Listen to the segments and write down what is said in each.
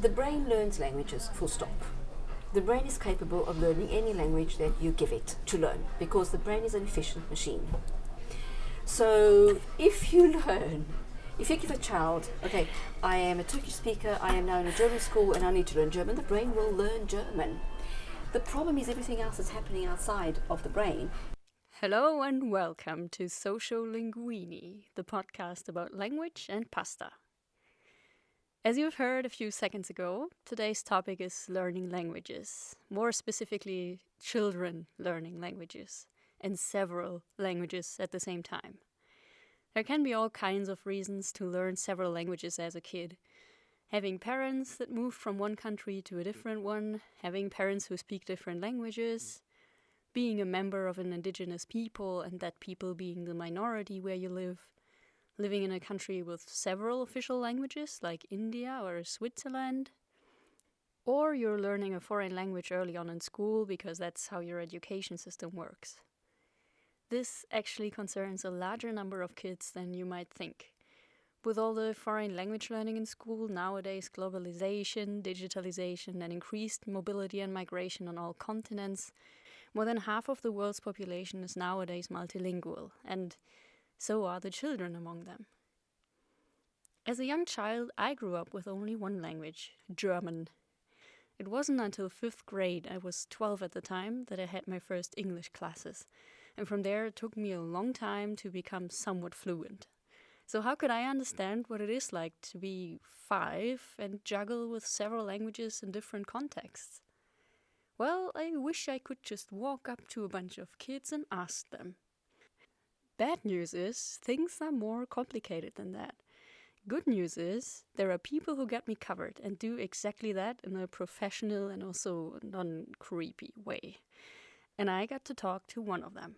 the brain learns languages, full stop. The brain is capable of learning any language that you give it to learn because the brain is an efficient machine. So if you give a child, okay, I am a Turkish speaker, I am now in a German school and I need to learn German, the brain will learn German. The problem is everything else that's happening outside of the brain. Hello and welcome to Soziolinguini, the podcast about language and pasta. As you've heard a few seconds ago, today's topic is learning languages, more specifically children learning languages, and several languages at the same time. There can be all kinds of reasons to learn several languages as a kid. Having parents that moved from one country to a different one, having parents who speak different languages, being a member of an indigenous people and that people being the minority where you live, living in a country with several official languages like India or Switzerland, or you're learning a foreign language early on in school because that's how your education system works. This actually concerns a larger number of kids than you might think. With all the foreign language learning in school, nowadays globalization, digitalization, and increased mobility and migration on all continents, more than half of the world's population is nowadays multilingual, and so are the children among them. As a young child, I grew up with only one language, German. It wasn't until 5th grade, I was 12 at the time, that I had my first English classes, and from there it took me a long time to become somewhat fluent. So how could I understand what it is like to be 5 and juggle with several languages in different contexts? Well, I wish I could just walk up to a bunch of kids and ask them. Bad news is, things are more complicated than that. Good news is, there are people who get me covered and do exactly that in a professional and also non-creepy way. And I got to talk to one of them.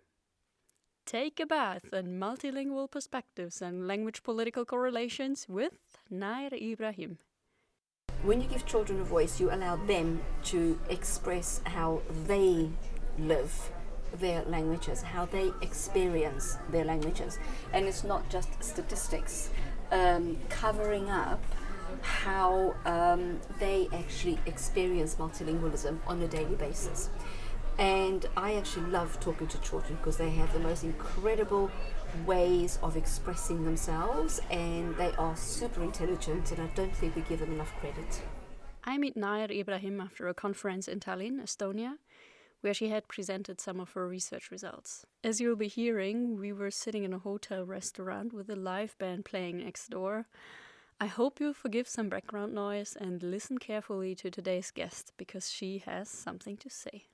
Take a bath in multilingual perspectives and language political correlations with Nayr Ibrahim. When you give children a voice, you allow them to express how they live their languages, how they experience their languages. And it's not just statistics, covering up how they actually experience multilingualism on a daily basis. And I actually love talking to children because they have the most incredible ways of expressing themselves and they are super intelligent and I don't think we give them enough credit. I met Nayr Ibrahim after a conference in Tallinn, Estonia, where she had presented some of her research results. As you'll be hearing, we were sitting in a hotel restaurant with a live band playing next door. I hope you'll forgive some background noise and listen carefully to today's guest because she has something to say.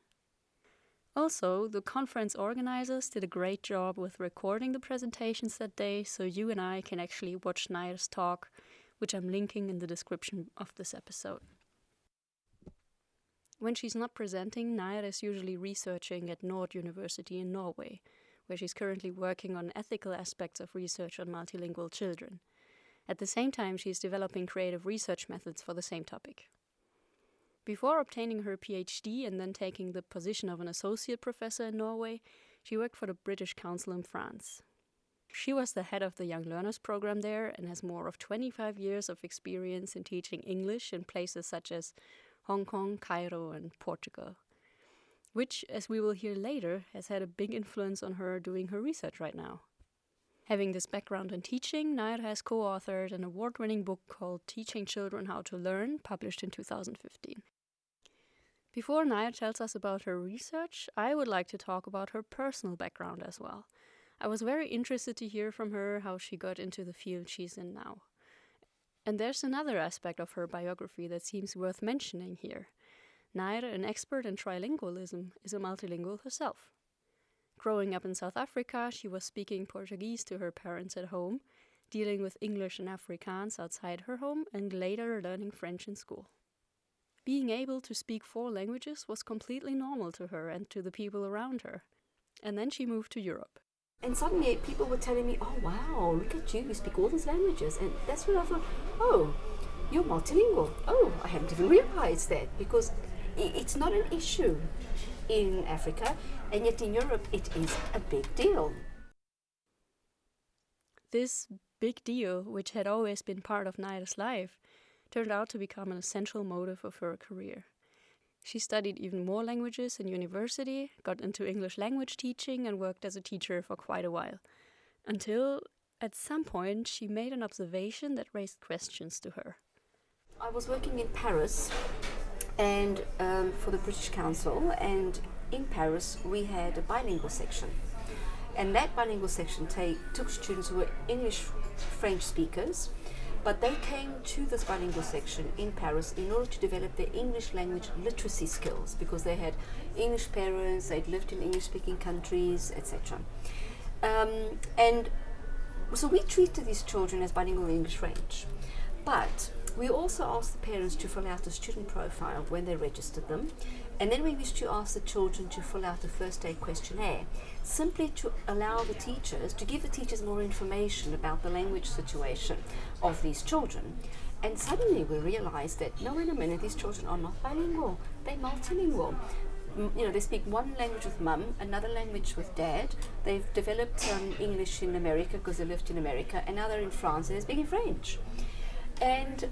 Also, the conference organizers did a great job with recording the presentations that day, so you and I can actually watch Nayr's talk, which I'm linking in the description of this episode. When she's not presenting, Nayr is usually researching at Nord University in Norway, where she's currently working on ethical aspects of research on multilingual children. At the same time, she's developing creative research methods for the same topic. Before obtaining her PhD and then taking the position of an associate professor in Norway, she worked for the British Council in France. She was the head of the Young Learners program there and has more of 25 years of experience in teaching English in places such as Hong Kong, Cairo, and Portugal, which, as we will hear later, has had a big influence on her doing her research right now. Having this background in teaching, Nayr has co-authored an award-winning book called Teaching Children How to Learn, published in 2015. Before Nayr tells us about her research, I would like to talk about her personal background as well. I was very interested to hear from her how she got into the field she's in now. And there's another aspect of her biography that seems worth mentioning here. Nayr, an expert in trilingualism, is a multilingual herself. Growing up in South Africa, she was speaking Portuguese to her parents at home, dealing with English and Afrikaans outside her home, and later learning French in school. Being able to speak 4 languages was completely normal to her and to the people around her. And then she moved to Europe. And suddenly people were telling me, oh wow, look at you speak all these languages. And that's when I thought, oh, you're multilingual. Oh, I hadn't even realized that because it's not an issue in Africa, and yet in Europe it is a big deal. This big deal, which had always been part of Nayr's life, turned out to become an essential motive of her career. She studied even more languages in university, got into English language teaching, and worked as a teacher for quite a while. Until, at some point, she made an observation that raised questions to her. I was working in Paris and for the British Council, and in Paris we had a bilingual section. And that bilingual section took students who were English, French speakers, but they came to this bilingual section in Paris in order to develop their English language literacy skills, because they had English parents, they'd lived in English-speaking countries, etc. And so we treated these children as bilingual English-French, but we also asked the parents to fill out a student profile when they registered them, and then we used to ask the children to fill out a first aid questionnaire, simply to allow the teachers, to give the teachers more information about the language situation of these children. And suddenly we realized that, no, wait a minute, these children are not bilingual, they're multilingual. They speak one language with mum, another language with dad. They've developed English in America because they lived in America, and now they're in France and they're speaking French. And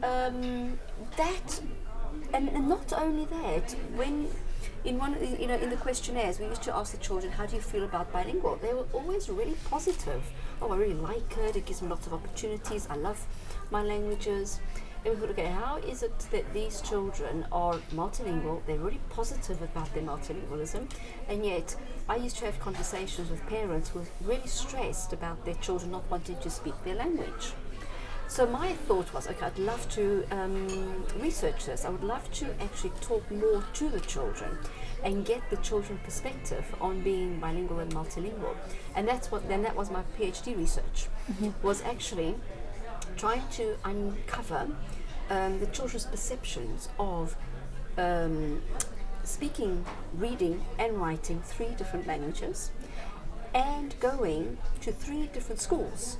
and not only that, when in the questionnaires we used to ask the children, how do you feel about bilingual? They were always really positive. Oh, I really like it gives me lots of opportunities, I love my languages. And we thought, okay, how is it that these children are multilingual, they're really positive about their multilingualism, and yet I used to have conversations with parents who were really stressed about their children not wanting to speak their language. So my thought was, okay, I'd love to research this. I would love to actually talk more to the children and get the children's perspective on being bilingual and multilingual. And that was my PhD research, was actually trying to uncover the children's perceptions of speaking, reading and writing 3 different languages, and going to 3 different schools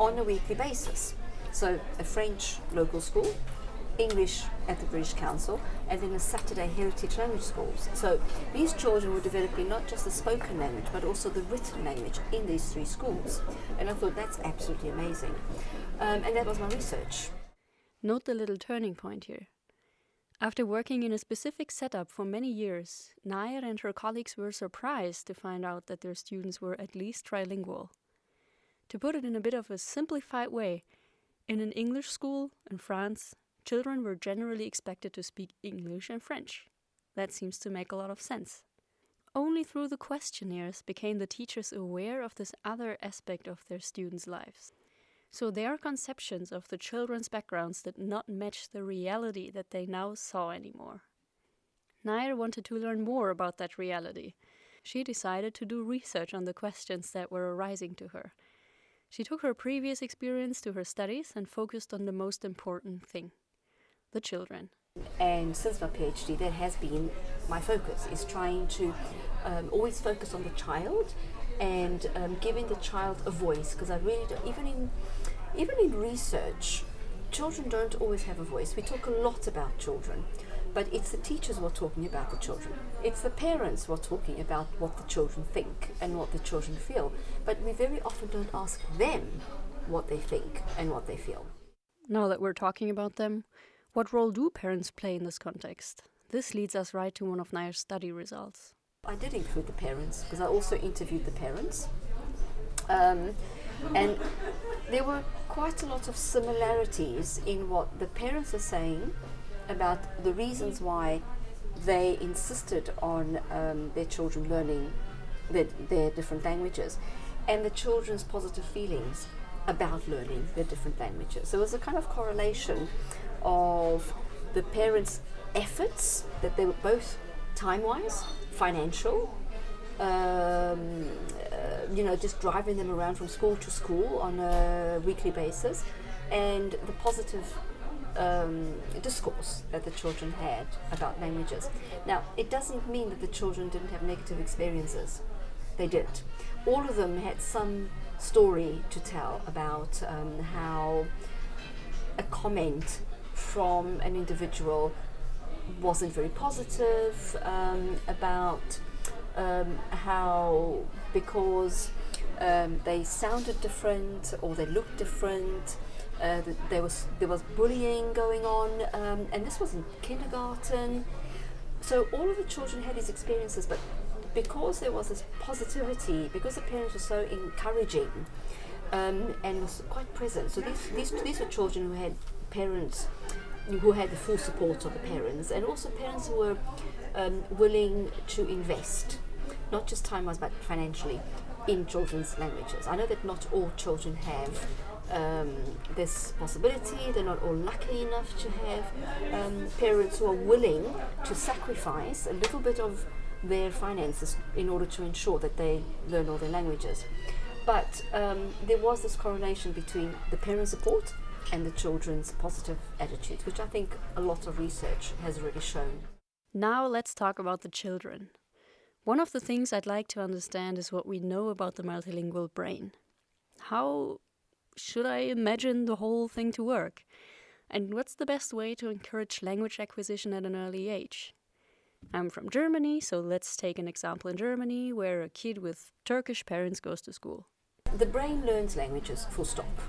on a weekly basis. So a French local school, English at the British Council, and then a Saturday heritage language schools. So these children were developing not just the spoken language, but also the written language in these 3 schools. And I thought, that's absolutely amazing. And that was my research. Note the little turning point here. After working in a specific setup for many years, Nayr and her colleagues were surprised to find out that their students were at least trilingual. To put it in a bit of a simplified way, in an English school in France, children were generally expected to speak English and French. That seems to make a lot of sense. Only through the questionnaires became the teachers aware of this other aspect of their students' lives. So their conceptions of the children's backgrounds did not match the reality that they now saw anymore. Nayr wanted to learn more about that reality. She decided to do research on the questions that were arising to her. She took her previous experience to her studies and focused on the most important thing, the children. And since my PhD, that has been my focus, is trying to always focus on the child and giving the child a voice, because I really don't, even in research, children don't always have a voice. We talk a lot about children, but it's the teachers who are talking about the children. It's the parents who are talking about what the children think and what the children feel, but we very often don't ask them what they think and what they feel. Now that we're talking about them, what role do parents play in this context? This leads us right to one of Nayr's study results. I did include the parents because I also interviewed the parents, and there were quite a lot of similarities in what the parents are saying about the reasons why they insisted on their children learning their different languages, and the children's positive feelings about learning their different languages. So it was a kind of correlation of the parents' efforts, that they were both time-wise, financial, just driving them around from school to school on a weekly basis, and the positive discourse that the children had about languages. Now, it doesn't mean that the children didn't have negative experiences. They did. All of them had some story to tell about how a comment from an individual wasn't very positive, about how because they sounded different or they looked different, There was bullying going on, and this was in kindergarten. So all of the children had these experiences, but because there was this positivity, because the parents were so encouraging and was quite present. So these were children who had parents who had the full support of the parents, and also parents who were willing to invest, not just time-wise but financially, in children's languages. I know that not all children have this possibility. They're not all lucky enough to have parents who are willing to sacrifice a little bit of their finances in order to ensure that they learn all their languages. But there was this correlation between the parent support and the children's positive attitudes, which I think a lot of research has already shown. Now let's talk about the children. One of the things I'd like to understand is what we know about the multilingual brain. How should I imagine the whole thing to work? And what's the best way to encourage language acquisition at an early age? I'm from Germany, so let's take an example in Germany where a kid with Turkish parents goes to school. The brain learns languages, full stop.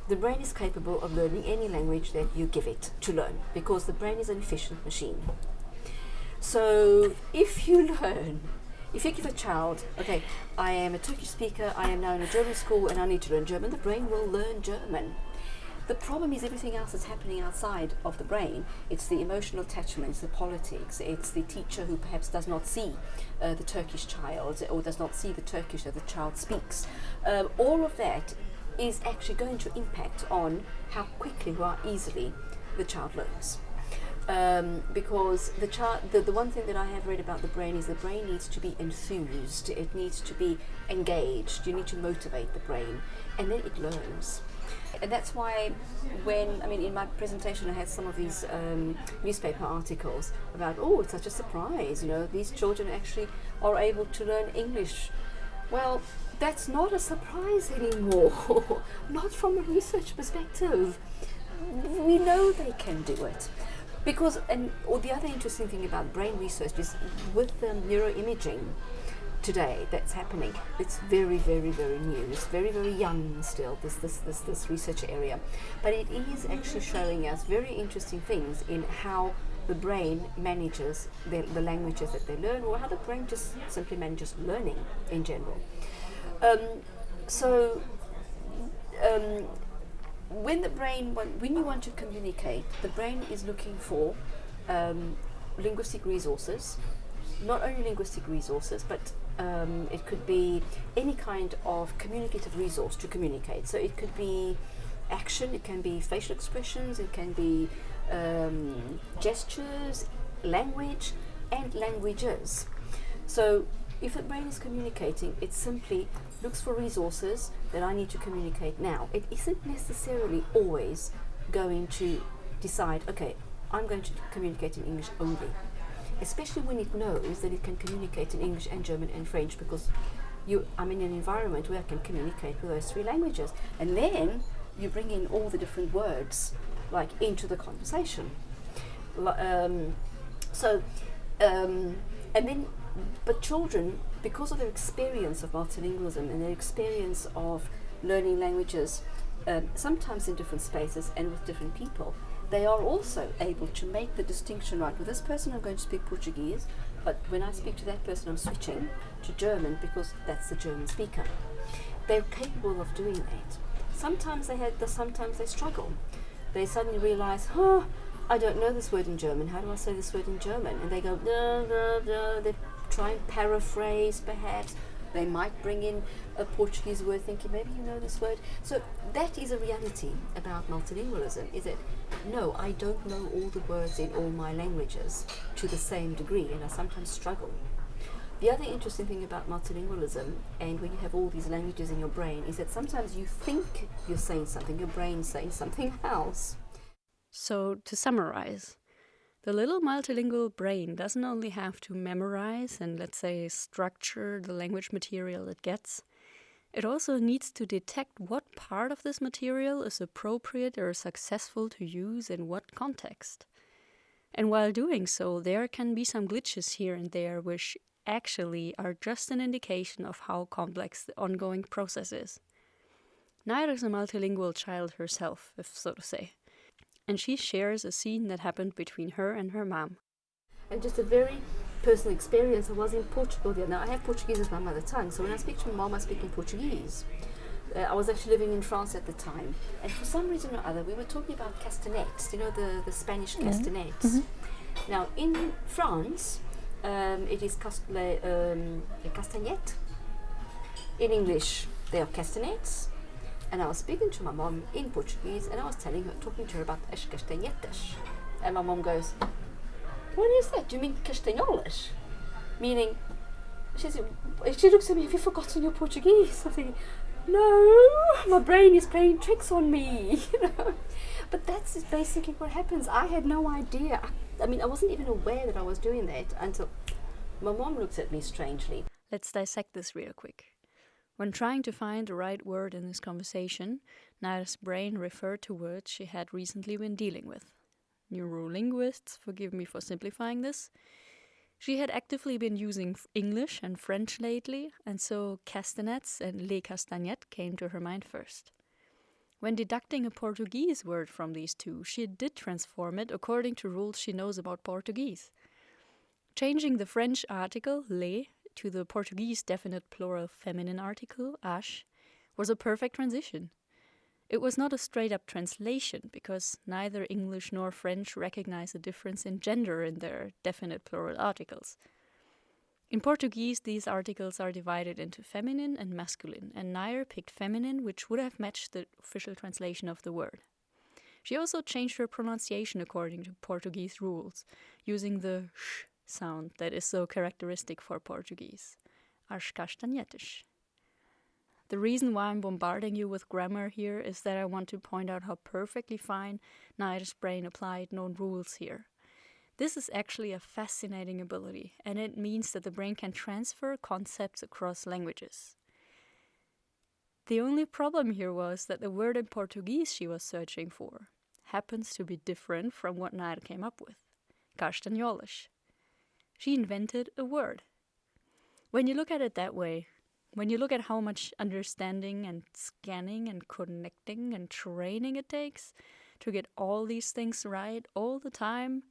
The brain is capable of learning any language that you give it to learn, because the brain is an efficient machine. So if you give a child, okay, I am a Turkish speaker, I am now in a German school and I need to learn German, the brain will learn German. The problem is everything else that's happening outside of the brain. It's the emotional attachments, the politics, it's the teacher who perhaps does not see the Turkish child or does not see the Turkish that the child speaks. All of that is actually going to impact on how quickly or how easily the child learns. Because the one thing that I have read about the brain is the brain needs to be enthused, it needs to be engaged, you need to motivate the brain, and then it learns. And that's why in my presentation I had some of these newspaper articles about, it's such a surprise, these children actually are able to learn English. Well, that's not a surprise anymore, not from a research perspective. We know they can do it. Because, the other interesting thing about brain research is with the neuroimaging today that's happening, it's very, very, very new. It's very, very young still, this research area. But it is actually showing us very interesting things in how the brain manages the languages that they learn, or how the brain just simply manages learning in general. When you want to communicate, the brain is looking for linguistic resources. Not only linguistic resources, but it could be any kind of communicative resource to communicate. So it could be action, it can be facial expressions, it can be gestures, language, and languages. So if the brain is communicating, it simply looks for resources that I need to communicate now. It isn't necessarily always going to decide, okay, I'm going to communicate in English only. Especially when it knows that it can communicate in English and German and French, because I'm in an environment where I can communicate with those three languages. And then you bring in all the different words into the conversation. But children, because of their experience of multilingualism and their experience of learning languages, sometimes in different spaces and with different people, they are also able to make the distinction, right, with this person I'm going to speak Portuguese, but when I speak to that person I'm switching to German because that's the German speaker. They're capable of doing that. Sometimes they struggle. They suddenly realize, I don't know this word in German, how do I say this word in German? And they go, duh, duh, duh. They try and paraphrase perhaps. They might bring in a Portuguese word thinking, maybe you know this word. So that is a reality about multilingualism, is that no, I don't know all the words in all my languages to the same degree, and I sometimes struggle. The other interesting thing about multilingualism, and when you have all these languages in your brain, is that sometimes you think you're saying something, your brain's saying something else. So to summarize, the little multilingual brain doesn't only have to memorize and, let's say, structure the language material it gets. It also needs to detect what part of this material is appropriate or successful to use in what context. And while doing so, there can be some glitches here and there which actually are just an indication of how complex the ongoing process is. Nayr is a multilingual child herself, if so to say, and she shares a scene that happened between her and her mom. And just a very personal experience, I was in Portugal there. Now, I have Portuguese as my mother tongue, so when I speak to my mom, I speak in Portuguese. I was actually living in France at the time, and for some reason or other, we were talking about castanets, the Spanish castanets. Mm-hmm. Now, in France, it is castagnette. In English, they are castanets. And I was speaking to my mom in Portuguese, and I was talking to her about as castanhetas. And my mom goes, "What is that? Do you mean castanholas?" Meaning, she looks at me, "Have you forgotten your Portuguese?" I think, no, my brain is playing tricks on me, But that's basically what happens. I had no idea. I mean, I wasn't even aware that I was doing that until my mom looked at me strangely. Let's dissect this real quick. When trying to find the right word in this conversation, Nayr's brain referred to words she had recently been dealing with. Neurolinguists, forgive me for simplifying this. She had actively been using English and French lately, and so castanets and les castagnettes came to her mind first. When deducting a Portuguese word from these two, she did transform it according to rules she knows about Portuguese. Changing the French article, les, to the Portuguese definite plural feminine article, as, was a perfect transition. It was not a straight-up translation, because neither English nor French recognize a difference in gender in their definite plural articles. In Portuguese, these articles are divided into feminine and masculine, and Nayr picked feminine, which would have matched the official translation of the word. She also changed her pronunciation according to Portuguese rules, using the sh sound that is so characteristic for Portuguese. As castanhetas. The reason why I'm bombarding you with grammar here is that I want to point out how perfectly fine Nayr's brain applied known rules here. This is actually a fascinating ability, and it means that the brain can transfer concepts across languages. The only problem here was that the word in Portuguese she was searching for happens to be different from what Nayr came up with. Castanholas. She invented a word. When you look at it that way, when you look at how much understanding and scanning and connecting and training it takes to get all these things right all the time,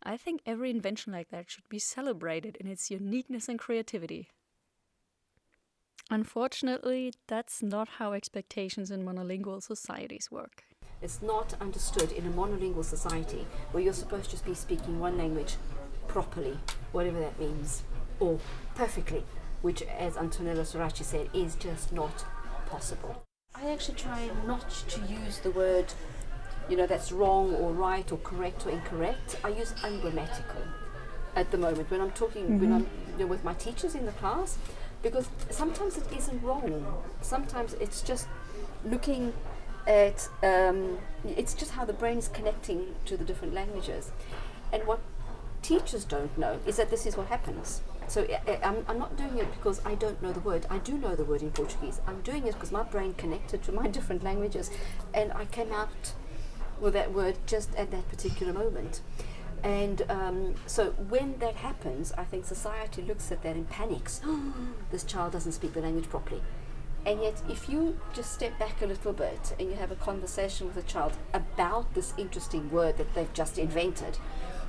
I think every invention like that should be celebrated in its uniqueness and creativity. Unfortunately, that's not how expectations in monolingual societies work. It's not understood in a monolingual society where you're supposed to just be speaking one language properly, whatever that means, or perfectly, which, as Antonella Soraci said, is just not possible. I actually try not to use the word, that's wrong or right or correct or incorrect. I use ungrammatical at the moment when I'm talking, when I'm with my teachers in the class, because sometimes it isn't wrong. Sometimes it's just looking at, it's just how the brain is connecting to the different languages. And what teachers don't know is that this is what happens. So I'm not doing it because I don't know the word. I do know the word in Portuguese. I'm doing it because my brain connected to my different languages, and I came out with that word just at that particular moment. And so when that happens, I think society looks at that and panics. This child doesn't speak the language properly. And yet, if you just step back a little bit and you have a conversation with a child about this interesting word that they've just invented,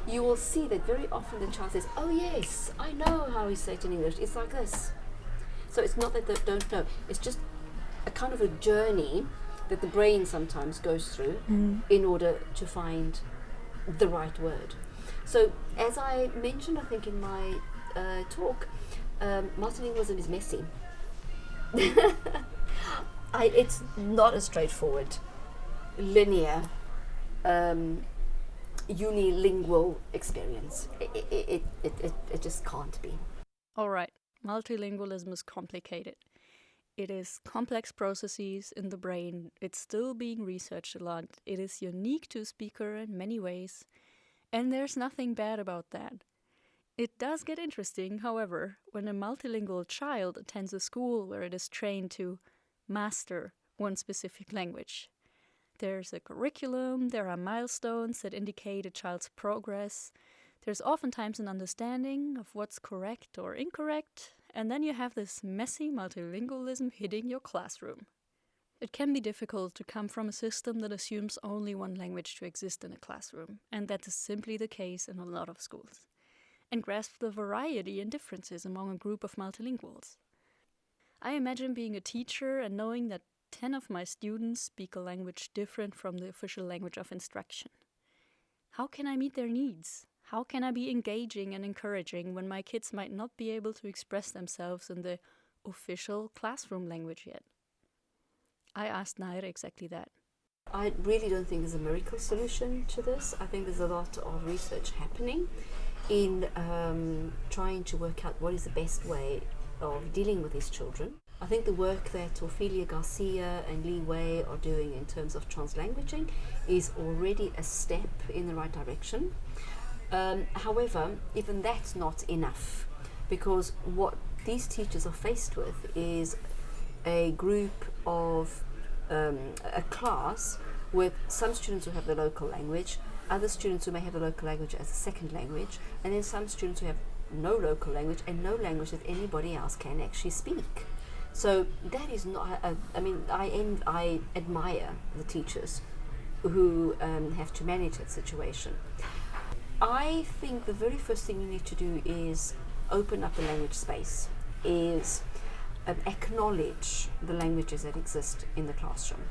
you will see that very often the child says, "Oh yes, I know how we say it in English. It's like this." So it's not that they don't know. It's just a kind of a journey that the brain sometimes goes through in order to find the right word. So as I mentioned, I think in my talk, multilingualism is messy. It's not a straightforward, linear, unilingual experience. It just can't be. All right, multilingualism is complicated. It is complex processes in the brain. It's still being researched a lot. It is unique to a speaker in many ways. And there's nothing bad about that. It does get interesting, however, when a multilingual child attends a school where it is trained to master one specific language. There's a curriculum, there are milestones that indicate a child's progress. There's oftentimes an understanding of what's correct or incorrect, and then you have this messy multilingualism hitting your classroom. It can be difficult to come from a system that assumes only one language to exist in a classroom, and that is simply the case in a lot of schools, and grasp the variety and differences among a group of multilinguals. I imagine being a teacher and knowing that 10 of my students speak a language different from the official language of instruction. How can I meet their needs? How can I be engaging and encouraging when my kids might not be able to express themselves in the official classroom language yet? I asked Nayr exactly that. I really don't think there's a miracle solution to this. I think there's a lot of research happening in trying to work out what is the best way of dealing with these children. I think the work that Ofelia, Garcia and Li Wei are doing in terms of translanguaging is already a step in the right direction. However, even that's not enough, because what these teachers are faced with is a group of a class with some students who have the local language, other students who may have the local language as a second language, and then some students who have no local language and no language that anybody else can actually speak. So that is not, I admire the teachers who have to manage that situation. I think the very first thing you need to do is open up the language space, is acknowledge the languages that exist in the classroom.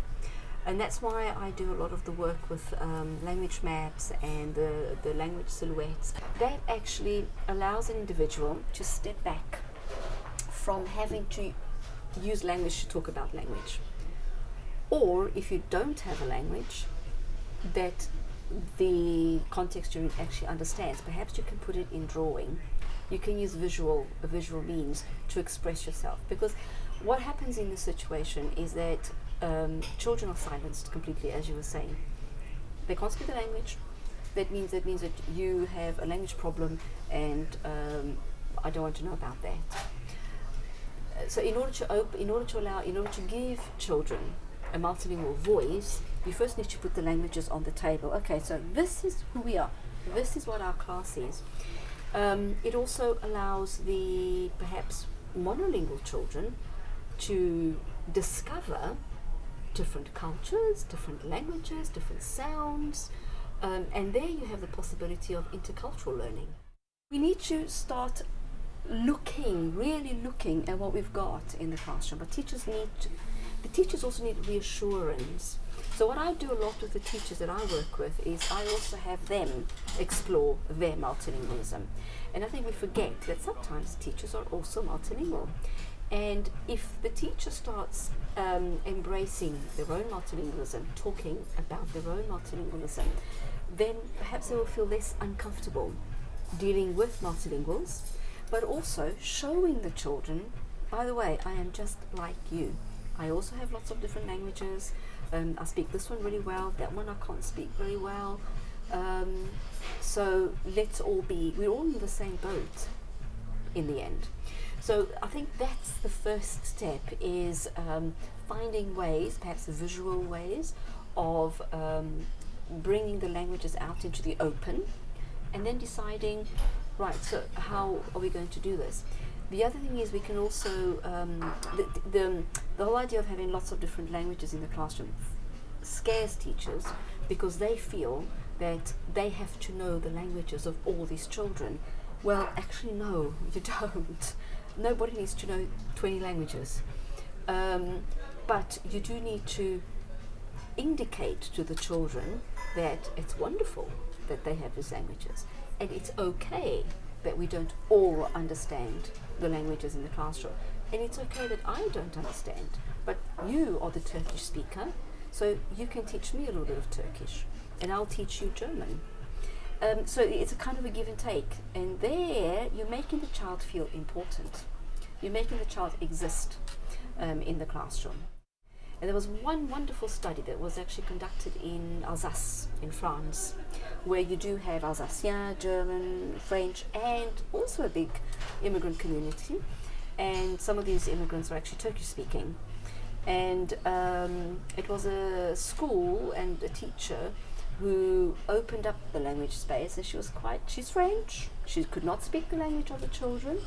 And that's why I do a lot of the work with language maps and the language silhouettes. That actually allows an individual to step back from having to use language to talk about language. Or if you don't have a language that the context student actually understands, perhaps you can put it in drawing. You can use visual means to express yourself, because what happens in this situation is that children are silenced completely, as you were saying. They can't speak the language. That means that you have a language problem, and I don't want to know about that. So in order to give children a multilingual voice, you first need to put the languages on the table. Okay, so this is who we are. This is what our class is. It also allows the perhaps monolingual children to discover different cultures, different languages, different sounds, and there you have the possibility of intercultural learning. We need to start really looking at what we've got in the classroom, but the teachers also need reassurance. So what I do a lot with the teachers that I work with is I also have them explore their multilingualism. And I think we forget that sometimes teachers are also multilingual. And if the teacher starts embracing their own multilingualism, talking about their own multilingualism, then perhaps they will feel less uncomfortable dealing with multilinguals, but also showing the children, by the way, I am just like you. I also have lots of different languages. I speak this one really well, that one I can't speak very well. So we're all in the same boat in the end. So I think that's the first step, is finding ways, perhaps visual ways, of bringing the languages out into the open, and then deciding, right, so how are we going to do this? The other thing is we can also, the whole idea of having lots of different languages in the classroom scares teachers, because they feel that they have to know the languages of all these children. Well, actually no, you don't. Nobody needs to know 20 languages. But you do need to indicate to the children that it's wonderful that they have these languages, and it's okay that we don't all understand the languages in the classroom, and it's okay that I don't understand, but you are the Turkish speaker, so you can teach me a little bit of Turkish and I'll teach you German. So it's a kind of a give and take, and there you're making the child feel important. You're making the child exist in the classroom. And there was one wonderful study that was actually conducted in Alsace, in France, where you do have Alsacien, German, French, and also a big immigrant community. And some of these immigrants are actually Turkish speaking. And it was a school and a teacher who opened up the language space, and she's French. She could not speak the language of the children,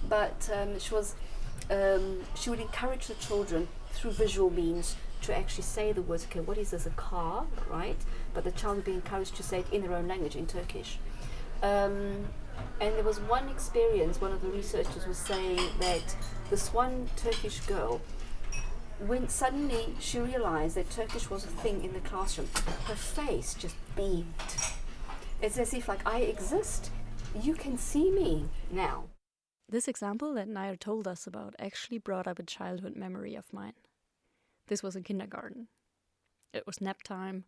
but she would encourage the children through visual means to actually say the words, okay, what is this, a car, right? But the child would be encouraged to say it in their own language, in Turkish. And there was one experience, one of the researchers was saying that this one Turkish girl, when suddenly she realized that Turkish was a thing in the classroom, her face just beamed. It's as if, like, I exist. You can see me now. This example that Nayr told us about actually brought up a childhood memory of mine. This was in kindergarten. It was nap time,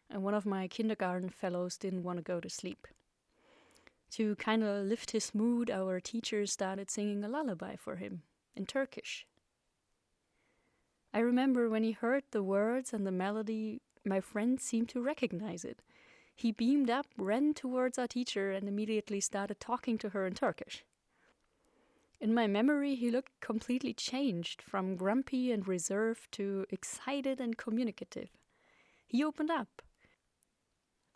and one of my kindergarten fellows didn't want to go to sleep. To kind of lift his mood, our teacher started singing a lullaby for him in Turkish. I remember when he heard the words and the melody, my friend seemed to recognize it. He beamed up, ran towards our teacher, and immediately started talking to her in Turkish. In my memory, he looked completely changed, from grumpy and reserved to excited and communicative. He opened up.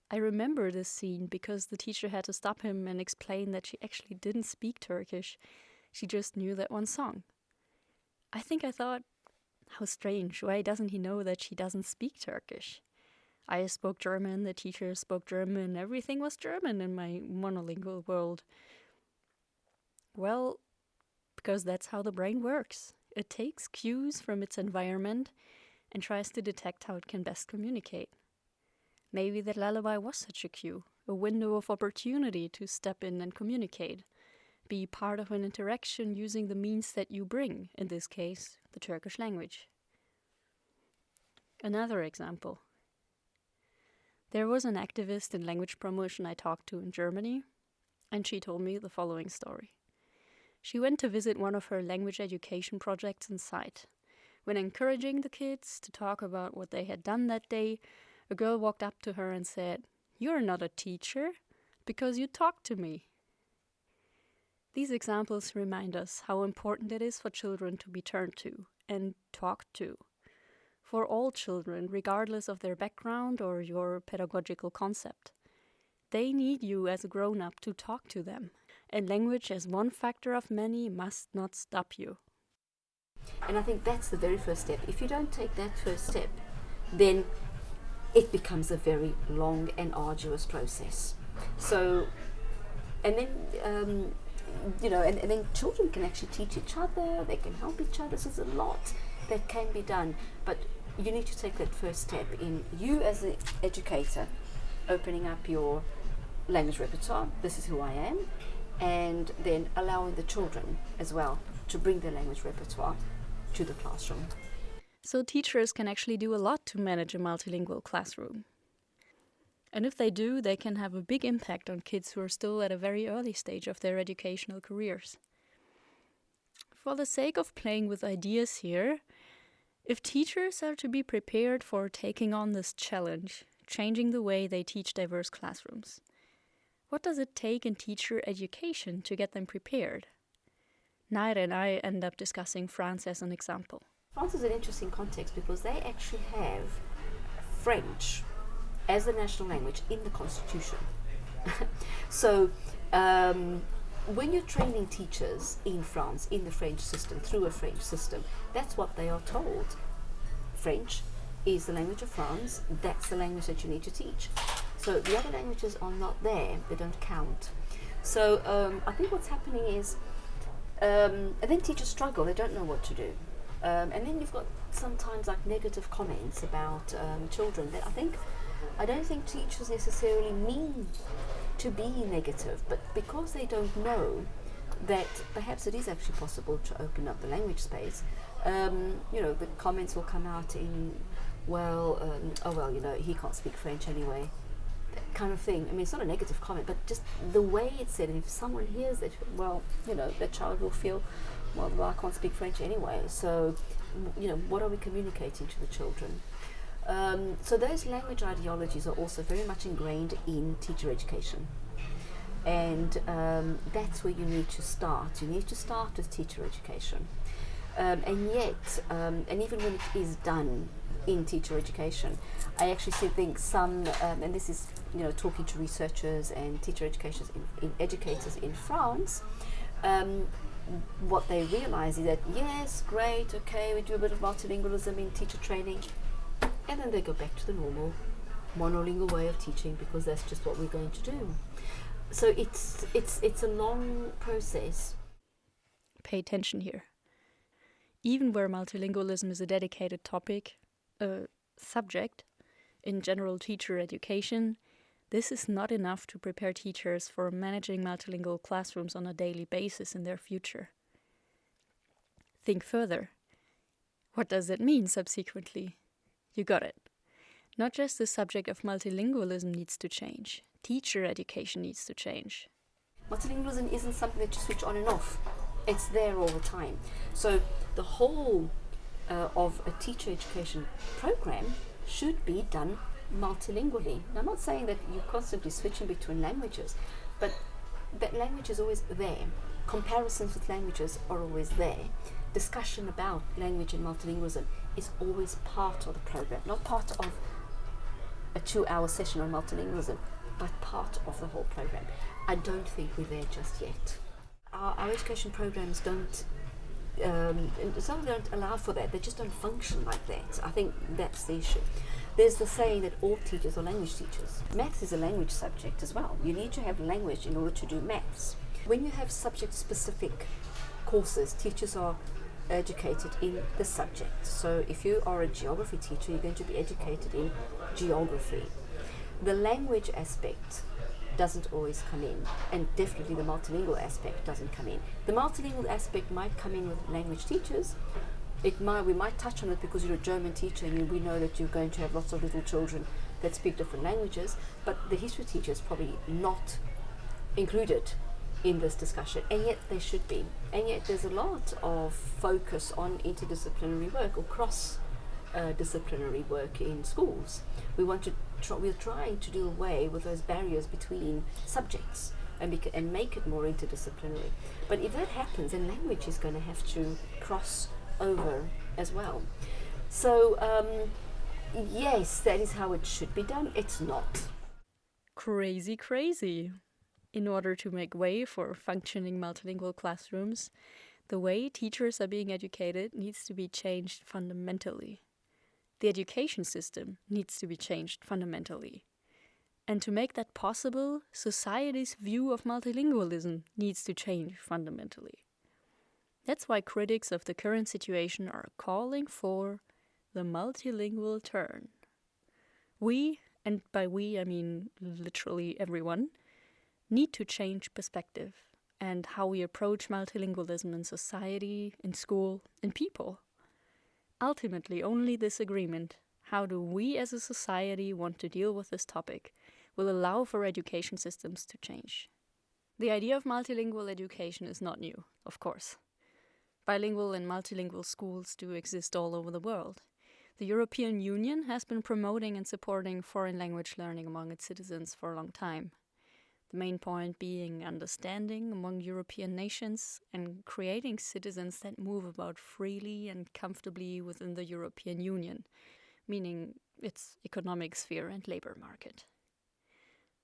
I remember this scene because the teacher had to stop him and explain that she actually didn't speak Turkish. She just knew that one song. I think I thought, how strange, why doesn't he know that she doesn't speak Turkish? I spoke German, the teacher spoke German, everything was German in my monolingual world. Well, because that's how the brain works. It takes cues from its environment and tries to detect how it can best communicate. Maybe that lullaby was such a cue, a window of opportunity to step in and communicate, be part of an interaction using the means that you bring, in this case, the Turkish language. Another example. There was an activist in language promotion I talked to in Germany, and she told me the following story. She went to visit one of her language education projects in sight. When encouraging the kids to talk about what they had done that day, a girl walked up to her and said, "You're not a teacher, because you talk to me." These examples remind us how important it is for children to be turned to and talked to. For all children, regardless of their background or your pedagogical concept. They need you as a grown-up to talk to them. And language, as one factor of many, must not stop you. And I think that's the very first step. If you don't take that first step, then it becomes a very long and arduous process. So, and then, and then children can actually teach each other, they can help each other. So there's a lot that can be done. But you need to take that first step in you as an educator, opening up your language repertoire. This is who I am. And then allowing the children as well to bring their language repertoire to the classroom. So teachers can actually do a lot to manage a multilingual classroom. And if they do, they can have a big impact on kids who are still at a very early stage of their educational careers. For the sake of playing with ideas here, if teachers are to be prepared for taking on this challenge, changing the way they teach diverse classrooms, what does it take in teacher education to get them prepared? Nayr and I end up discussing France as an example. France is an interesting context because they actually have French as the national language in the constitution. So when you're training teachers in France, in the French system, through a French system, that's what they are told. French is the language of France, that's the language that you need to teach. So the other languages are not there, they don't count. So I think what's happening is, and then teachers struggle, they don't know what to do. And then you've got sometimes like negative comments about children that I don't think teachers necessarily mean to be negative, but because they don't know that perhaps it is actually possible to open up the language space, the comments will come out in, he can't speak French anyway. That kind of thing. I mean, it's not a negative comment, but just the way it's said, and if someone hears that, the child will feel, I can't speak French anyway, so, what are we communicating to the children? So those language ideologies are also very much ingrained in teacher education. And that's where you need to start. You need to start with teacher education. And yet, and even when it is done in teacher education, I actually think some, and this is, talking to researchers and teacher educators in educators in France, what they realize is that, yes, great, okay, we do a bit of multilingualism in teacher training, and then they go back to the normal monolingual way of teaching because that's just what we're going to do. So it's a long process. Pay attention here. Even where multilingualism is a dedicated topic, a subject in general teacher education, this is not enough to prepare teachers for managing multilingual classrooms on a daily basis in their future. Think further. What does it mean subsequently? You got it. Not just the subject of multilingualism needs to change, teacher education needs to change. Multilingualism isn't something that you switch on and off. It's there all the time. So the whole of a teacher education program should be done multilingually. Now, I'm not saying that you're constantly switching between languages, but that language is always there. Comparisons with languages are always there. Discussion about language and multilingualism is always part of the program, not part of a 2-hour session on multilingualism, but part of the whole program. I don't think we're there just yet. Our education programs don't allow for that. They just don't function like that. I think that's the issue. There's the saying that all teachers are language teachers. Maths is a language subject as well. You need to have language in order to do maths. When you have subject-specific courses, teachers are educated in the subject. So if you are a geography teacher, you're going to be educated in geography. The language aspect doesn't always come in, and definitely the multilingual aspect doesn't come in. The multilingual aspect might come in with language teachers. We might touch on it because you're a German teacher and we know that you're going to have lots of little children that speak different languages, but the history teacher is probably not included in this discussion, and yet they should be. And yet there's a lot of focus on interdisciplinary work or cross-disciplinary work in schools. We're trying to do away with those barriers between subjects and make it more interdisciplinary. But if that happens, then language is going to have to cross over as well. So yes, that is how it should be done. It's not. Crazy. In order to make way for functioning multilingual classrooms, the way teachers are being educated needs to be changed fundamentally. The education system needs to be changed fundamentally. And to make that possible, society's view of multilingualism needs to change fundamentally. That's why critics of the current situation are calling for the multilingual turn. We, and by we I mean literally everyone, need to change perspective and how we approach multilingualism in society, in school, in people. Ultimately, only this agreement, how do we as a society want to deal with this topic, will allow for education systems to change. The idea of multilingual education is not new, of course. Bilingual and multilingual schools do exist all over the world. The European Union has been promoting and supporting foreign language learning among its citizens for a long time. The main point being understanding among European nations and creating citizens that move about freely and comfortably within the European Union, meaning its economic sphere and labor market.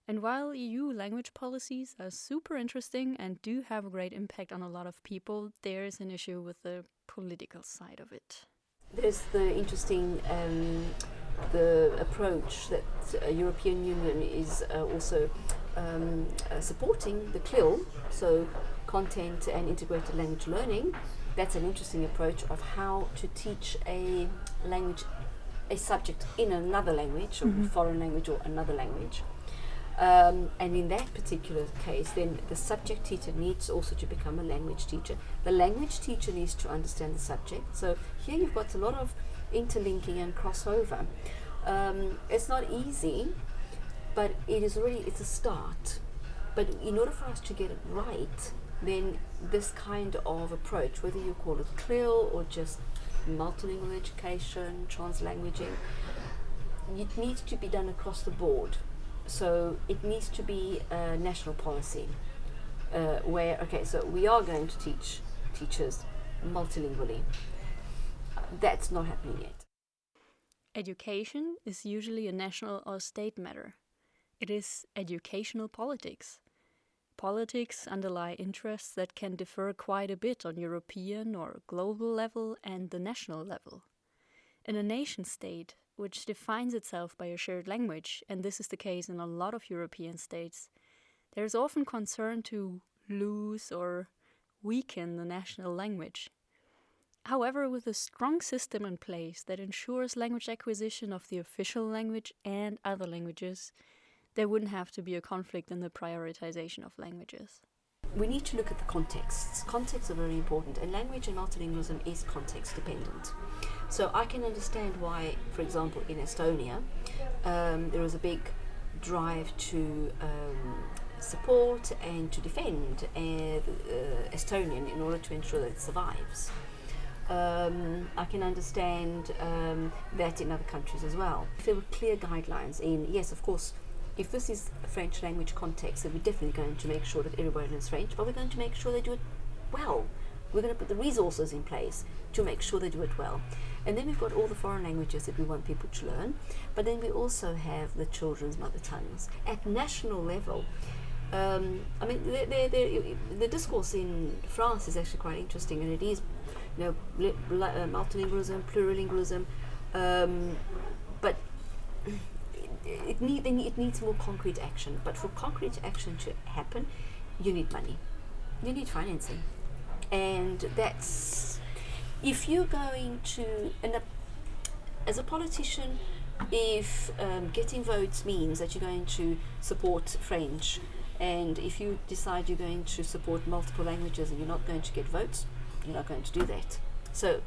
And while EU language policies are super interesting and do have a great impact on a lot of people, there's an issue with the political side of it. There's the interesting the approach that European Union is also supporting the CLIL, so content and integrated language learning. That's an interesting approach of how to teach a language, a subject in another language, or foreign language or another language. And in that particular case, then the subject teacher needs also to become a language teacher. The language teacher needs to understand the subject. So here you've got a lot of interlinking and crossover. It's not easy, but it's a start. But in order for us to get it right, then this kind of approach, whether you call it CLIL or just multilingual education, translanguaging, it needs to be done across the board. So it needs to be a national policy so we are going to teach teachers multilingually. That's not happening yet. Education is usually a national or state matter. It is educational politics. politics underlie interests that can differ quite a bit on European or global level and the national level. In a nation-state, which defines itself by a shared language, and this is the case in a lot of European states, there is often concern to lose or weaken the national language. However, with a strong system in place that ensures language acquisition of the official language and other languages, there wouldn't have to be a conflict in the prioritization of languages. We need to look at the contexts. Contexts are very important, and language and multilingualism is context dependent. So I can understand why, for example, in Estonia, there is a big drive to support and to defend Estonian in order to ensure that it survives. I can understand that in other countries as well. If there were clear guidelines yes, of course, if this is a French language context, then we're definitely going to make sure that everybody learns French, but we're going to make sure they do it well. We're going to put the resources in place to make sure they do it well. And then we've got all the foreign languages that we want people to learn, but then we also have the children's mother tongues. At national level, the discourse in France is actually quite interesting, and it is, multilingualism, plurilingualism, but it needs more concrete action. But for concrete action to happen, you need money, you need financing, and that's if you're going to end up as a politician. If getting votes means that you're going to support French, and if you decide you're going to support multiple languages and you're not going to get votes, you're not going to do that. So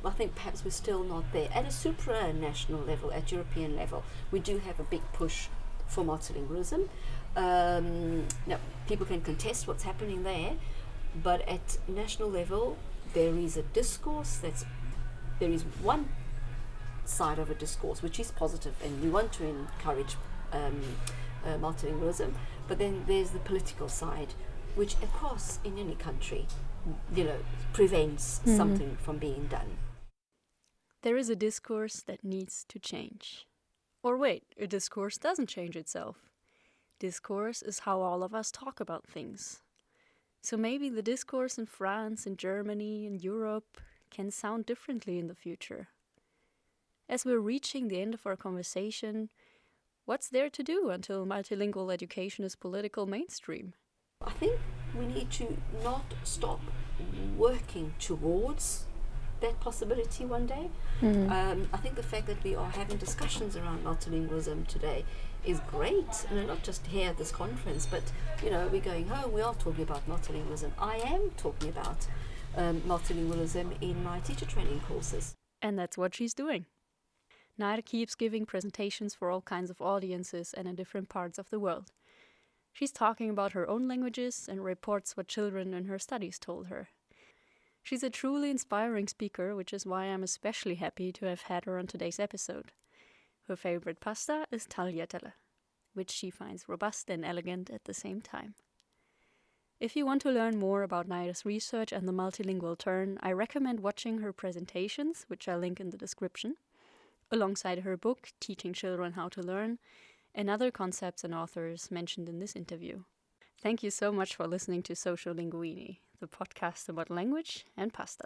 I think perhaps we're still not there. At a supranational level, at European level, we do have a big push for multilingualism. Now, people can contest what's happening there, but at national level, there is a discourse there is one side of a discourse which is positive, and we want to encourage multilingualism, but then there's the political side, which across in any country, prevents something from being done. There is a discourse that needs to change. Or wait, a discourse doesn't change itself. Discourse is how all of us talk about things. So maybe the discourse in France, in Germany, in Europe can sound differently in the future. As we're reaching the end of our conversation, what's there to do until multilingual education is political mainstream? I think we need to not stop working towards that possibility one day. I think the fact that we are having discussions around multilingualism today is great, and not just here at this conference, but we're going home, we are talking about multilingualism. I am talking about multilingualism in my teacher training courses. And that's what she's doing. Nayr keeps giving presentations for all kinds of audiences and in different parts of the world. She's talking about her own languages and reports what children in her studies told her. She's a truly inspiring speaker, which is why I'm especially happy to have had her on today's episode. Her favorite pasta is tagliatelle, which she finds robust and elegant at the same time. If you want to learn more about Nayr's research and the multilingual turn, I recommend watching her presentations, which I'll link in the description, alongside her book, Teaching Children How to Learn, and other concepts and authors mentioned in this interview. Thank you so much for listening to Soziolinguini, the podcast about language and pasta.